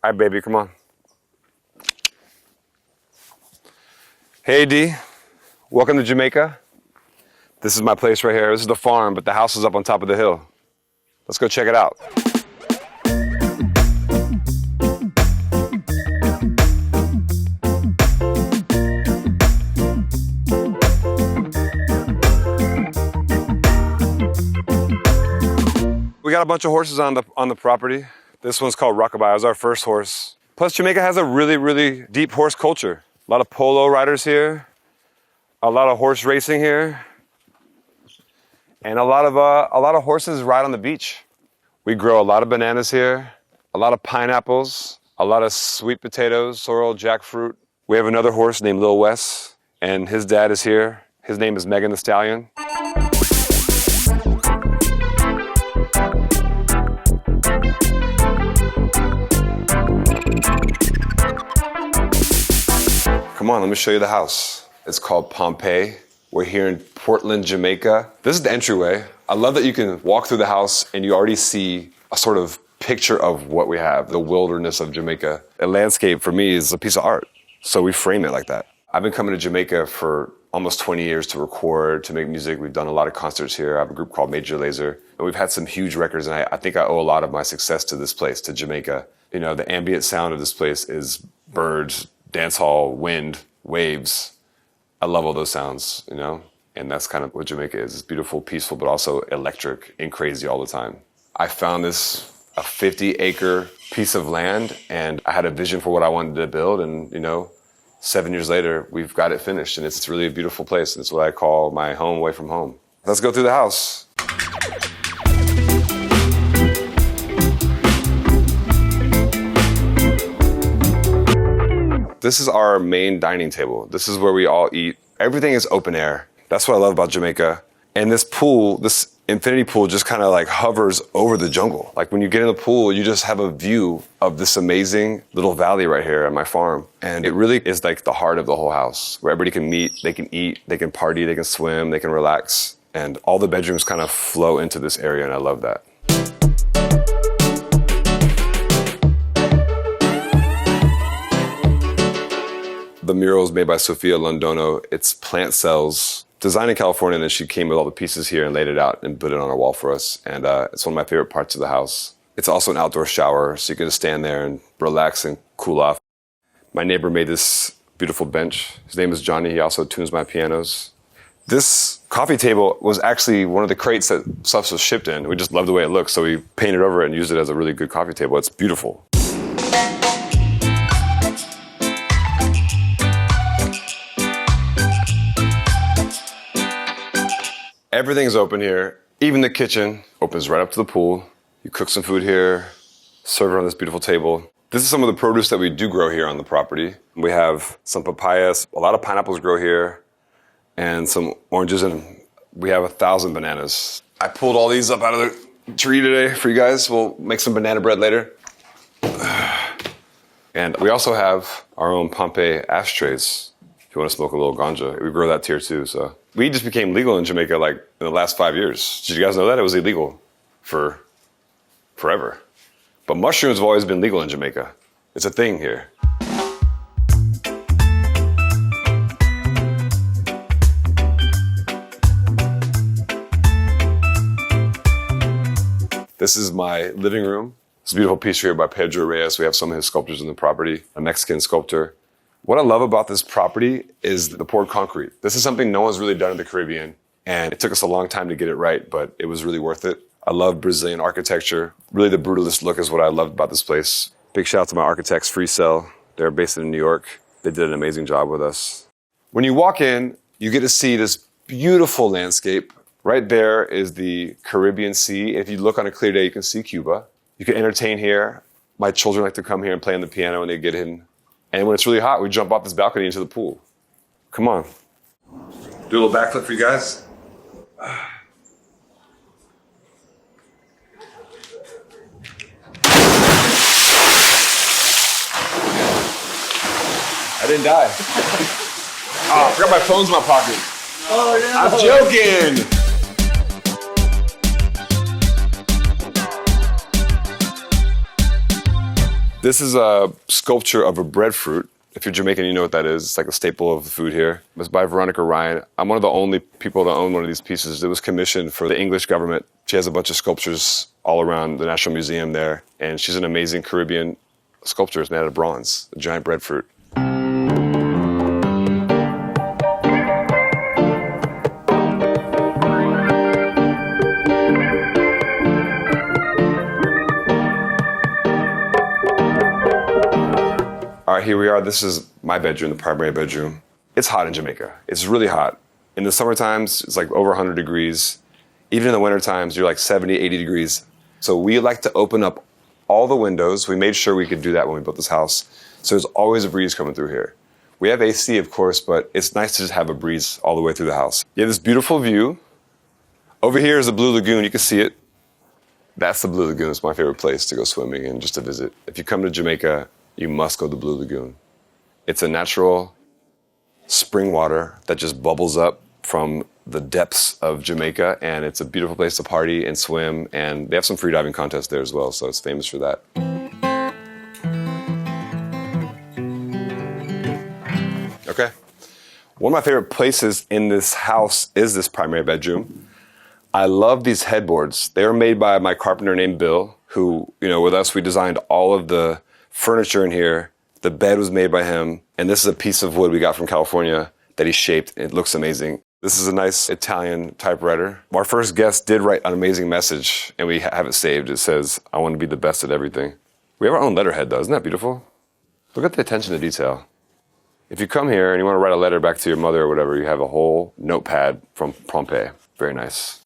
All right, baby, come on. Hey, AD. Welcome to Jamaica. This is my place right here. This is the farm, but the house is up on top of the hill. Let's go check it out. We got a bunch of horses on the property. This one's called Rockabye. It was our first horse. Plus, Jamaica has a really, really deep horse culture. A lot of polo riders here, a lot of horse racing here, and a lot of horses ride on the beach. We grow a lot of bananas here, a lot of pineapples, a lot of sweet potatoes, sorrel, jackfruit. We have another horse named Lil Wes, and his dad is here. His name is Megan the Stallion. Come on, let me show you the house. It's called Pompeii. We're here in Portland, Jamaica. This is the entryway. I love that you can walk through the house and you already see a sort of picture of what we have, the wilderness of Jamaica. A landscape for me is a piece of art, so we frame it like that. I've been coming to Jamaica for almost 20 years to record, to make music. We've done a lot of concerts here. I have a group called Major Lazer, and we've had some huge records, and I think I owe a lot of my success to this place, to Jamaica. You know, the ambient sound of this place is birds, dance hall, wind, waves. I love all those sounds, you know? And that's kind of what Jamaica is. It's beautiful, peaceful, but also electric and crazy all the time. I found a 50-acre piece of land, and I had a vision for what I wanted to build, and, you know, 7 years later, we've got it finished, and it's really a beautiful place. And it's what I call my home away from home. Let's go through the house. This is our main dining table. This is where we all eat. Everything is open air. That's what I love about Jamaica. And this pool, this infinity pool, just kind of like hovers over the jungle. Like when you get in the pool, you just have a view of this amazing little valley right here at my farm. And it really is like the heart of the whole house, where everybody can meet, they can eat, they can party, they can swim, they can relax. And all the bedrooms kind of flow into this area, and I love that. The mural is made by Sofia Londono. It's plant cells, designed in California, and then she came with all the pieces here and laid it out and put it on our wall for us. And it's one of my favorite parts of the house. It's also an outdoor shower, so you can just stand there and relax and cool off. My neighbor made this beautiful bench. His name is Johnny. He also tunes my pianos. This coffee table was actually one of the crates that stuff was shipped in. We just loved the way it looks, so we painted over it and used it as a really good coffee table. It's beautiful. Everything's open here. Even the kitchen opens right up to the pool. You cook some food here, serve it on this beautiful table. This is some of the produce that we do grow here on the property. We have some papayas, a lot of pineapples grow here, and some oranges, and we have 1,000 bananas. I pulled all these up out of the tree today for you guys. We'll make some banana bread later. And we also have our own Pompeii ashtrays. If you want to smoke a little ganja, we grow that here too, so. We just became legal in Jamaica like in the last 5 years. Did you guys know that? It was illegal for forever. But mushrooms have always been legal in Jamaica. It's a thing here. This is my living room. It's a beautiful piece here by Pedro Reyes. We have some of his sculptures in the property, a Mexican sculptor. What I love about this property is the poured concrete. This is something no one's really done in the Caribbean, and it took us a long time to get it right, but it was really worth it. I love Brazilian architecture. Really, the brutalist look is what I loved about this place. Big shout out to my architects, Free Cell. They're based in New York. They did an amazing job with us. When you walk in, you get to see this beautiful landscape. Right there is the Caribbean Sea. If you look on a clear day, you can see Cuba. You can entertain here. My children like to come here and play on the piano when they get in. And when it's really hot, we jump off this balcony into the pool. Come on. Do a little backflip for you guys. I didn't die. Oh, I forgot my phone's in my pocket. Oh, no. I'm joking. This is a sculpture of a breadfruit. If you're Jamaican, you know what that is. It's like a staple of the food here. It's by Veronica Ryan. I'm one of the only people to own one of these pieces. It was commissioned for the English government. She has a bunch of sculptures all around the National Museum there. And she's an amazing Caribbean sculpture. It's made out of bronze, a giant breadfruit. All right, here we are. This is my bedroom, the primary bedroom. It's hot in Jamaica. It's really hot. In the summer times, it's like over 100 degrees. Even in the winter times, you're like 70, 80 degrees. So we like to open up all the windows. We made sure we could do that when we built this house. So there's always a breeze coming through here. We have AC, of course, but it's nice to just have a breeze all the way through the house. You have this beautiful view. Over here is the Blue Lagoon. You can see it. That's the Blue Lagoon. It's my favorite place to go swimming and just to visit. If you come to Jamaica, you must go to the Blue Lagoon. It's a natural spring water that just bubbles up from the depths of Jamaica, and it's a beautiful place to party and swim, and they have some free diving contests there as well, so it's famous for that. Okay. One of my favorite places in this house is this primary bedroom. I love these headboards. They were made by my carpenter named Bill, who, with us, we designed all of the furniture in here. The bed was made by him, and this is a piece of wood we got from California that he shaped. It looks amazing. This is a nice Italian typewriter. Our first guest did write an amazing message, and we have it saved. It says, "I want to be the best at everything." We have our own letterhead, though. Isn't that beautiful? Look at the attention to detail. If you come here and you want to write a letter back to your mother or whatever, you have a whole notepad from Pompeii. Very nice.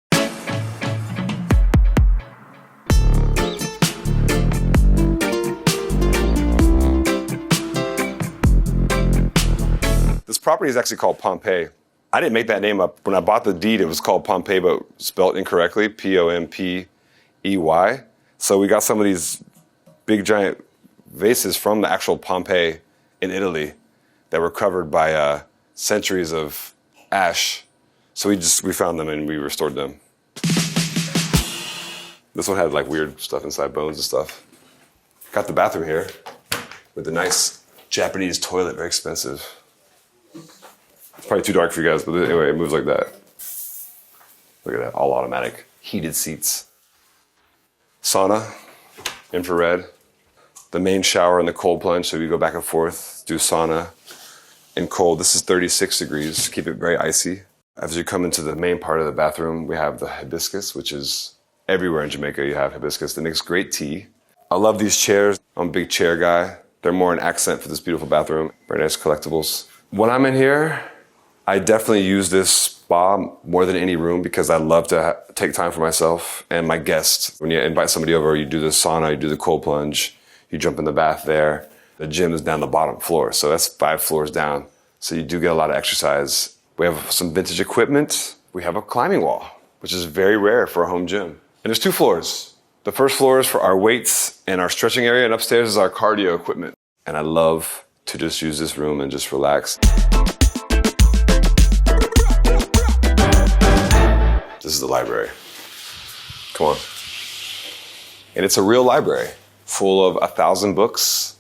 This property is actually called Pompeii. I didn't make that name up. When I bought the deed, it was called Pompeii, but spelled incorrectly, Pompey. So we got some of these big giant vases from the actual Pompeii in Italy that were covered by centuries of ash. So we found them and we restored them. This one had like weird stuff inside, bones and stuff. Got the bathroom here with the nice Japanese toilet, very expensive. It's probably too dark for you guys, but anyway, it moves like that. Look at that, all automatic, heated seats. Sauna, infrared. The main shower and the cold plunge, so we go back and forth, do sauna and cold. This is 36 degrees, keep it very icy. As you come into the main part of the bathroom, we have the hibiscus, which is everywhere in Jamaica you have hibiscus. That makes great tea. I love these chairs. I'm a big chair guy. They're more an accent for this beautiful bathroom. Very nice collectibles. When I'm in here, I definitely use this spa more than any room because I love to take time for myself and my guests. When you invite somebody over, you do the sauna, you do the cold plunge, you jump in the bath there. The gym is down the bottom floor, so that's 5 floors down. So you do get a lot of exercise. We have some vintage equipment. We have a climbing wall, which is very rare for a home gym. And there's 2 floors. The first floor is for our weights and our stretching area, and upstairs is our cardio equipment. And I love to just use this room and just relax. This is the library. Come on. And it's a real library full of 1,000 books,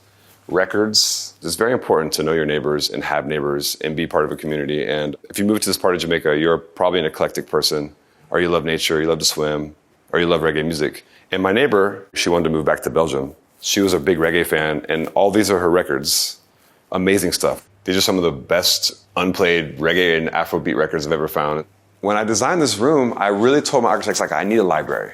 records. It's very important to know your neighbors and have neighbors and be part of a community. And if you move to this part of Jamaica, you're probably an eclectic person, or you love nature, you love to swim, or you love reggae music. And my neighbor, she wanted to move back to Belgium. She was a big reggae fan, and all these are her records. Amazing stuff. These are some of the best unplayed reggae and Afrobeat records I've ever found. When I designed this room, I really told my architects, I need a library.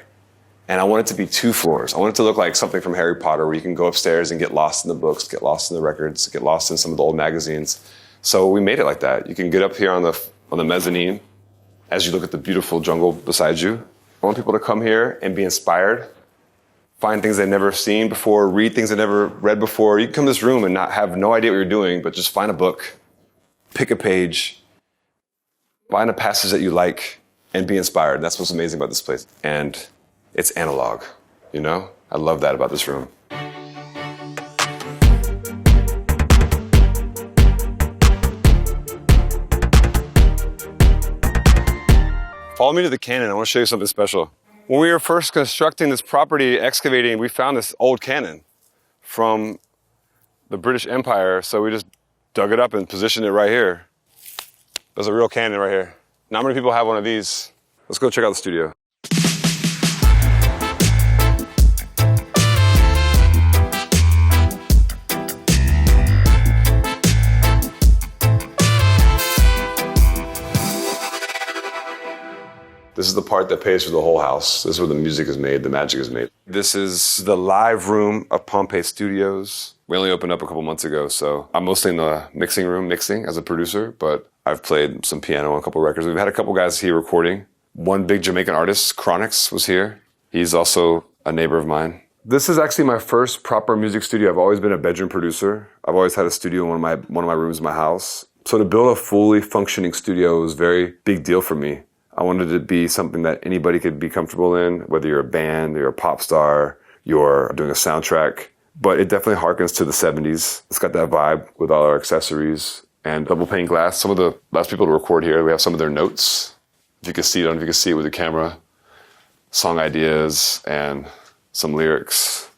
And I want it to be 2 floors. I want it to look like something from Harry Potter, where you can go upstairs and get lost in the books, get lost in the records, get lost in some of the old magazines. So we made it like that. You can get up here on the mezzanine as you look at the beautiful jungle beside you. I want people to come here and be inspired, find things they've never seen before, read things they've never read before. You can come to this room and not have no idea what you're doing, but just find a book, pick a page, find a passage that you like, and be inspired. That's what's amazing about this place. And it's analog, I love that about this room. Follow me to the cannon. I want to show you something special. When we were first constructing this property, excavating, we found this old cannon from the British Empire, so we just dug it up and positioned it right here. There's a real cannon right here. Not many people have one of these. Let's go check out the studio. This is the part that pays for the whole house. This is where the music is made, the magic is made. This is the live room of Pompeii Studios. We only opened up a couple months ago, so I'm mostly in the mixing room, mixing as a producer, but I've played some piano on a couple records. We've had a couple guys here recording. One big Jamaican artist, Chronix, was here. He's also a neighbor of mine. This is actually my first proper music studio. I've always been a bedroom producer. I've always had a studio in one of my rooms in my house. So to build a fully functioning studio was a very big deal for me. I wanted it to be something that anybody could be comfortable in, whether you're a band, you're a pop star, you're doing a soundtrack. But it definitely harkens to the 70s. It's got that vibe with all our accessories and double pane glass. Some of the last people to record here, we have some of their notes. If you can see it, I don't know if you can see it with the camera. Song ideas and some lyrics.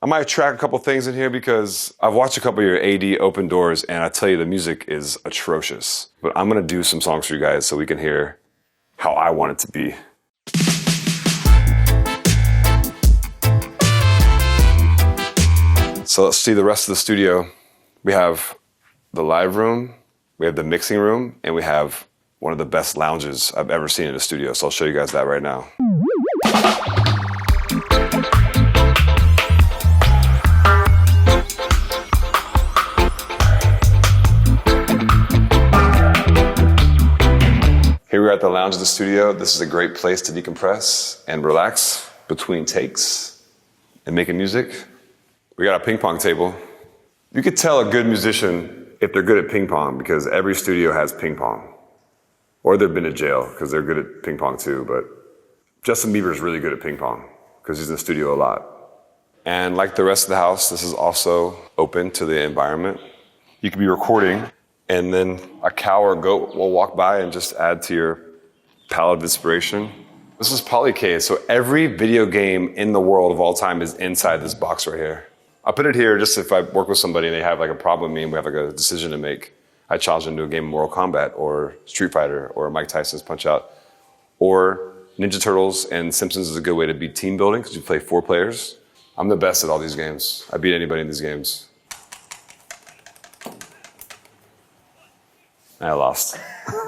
I might track a couple things in here because I've watched a couple of your AD open doors and I tell you the music is atrocious. But I'm gonna do some songs for you guys so we can hear how I want it to be. So let's see the rest of the studio. We have the live room, we have the mixing room, and we have one of the best lounges I've ever seen in a studio. So I'll show you guys that right now. Here we are at the lounge of the studio. This is a great place to decompress and relax between takes and making music. We got a ping pong table. You could tell a good musician if they're good at ping pong because every studio has ping pong. Or they've been to jail because they're good at ping pong too, but Justin Bieber is really good at ping pong because he's in the studio a lot. And like the rest of the house, this is also open to the environment. You could be recording and then a cow or a goat will walk by and just add to your palette of inspiration. This is polycase, so every video game in the world of all time is inside this box right here. I put it here just if I work with somebody and they have like a problem with me and we have like a decision to make. I challenge them to a game of Mortal Kombat or Street Fighter or Mike Tyson's Punch-Out. Or Ninja Turtles and Simpsons is a good way to beat team building because you play 4 players. I'm the best at all these games. I beat anybody in these games. I lost.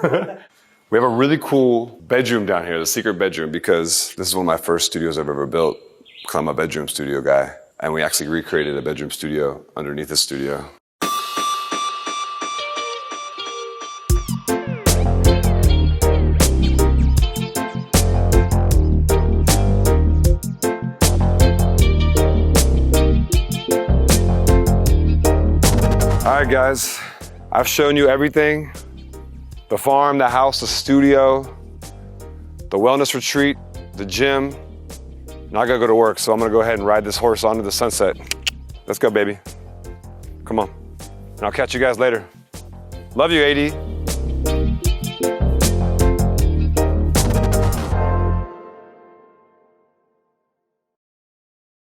We have a really cool bedroom down here, the secret bedroom, because this is one of my first studios I've ever built because I'm a bedroom studio guy. And we actually recreated a bedroom studio underneath the studio. All right, guys, I've shown you everything. The farm, the house, the studio, the wellness retreat, the gym. Now I gotta go to work, so I'm gonna go ahead and ride this horse onto the sunset. Let's go, baby. Come on. And I'll catch you guys later. Love you, AD.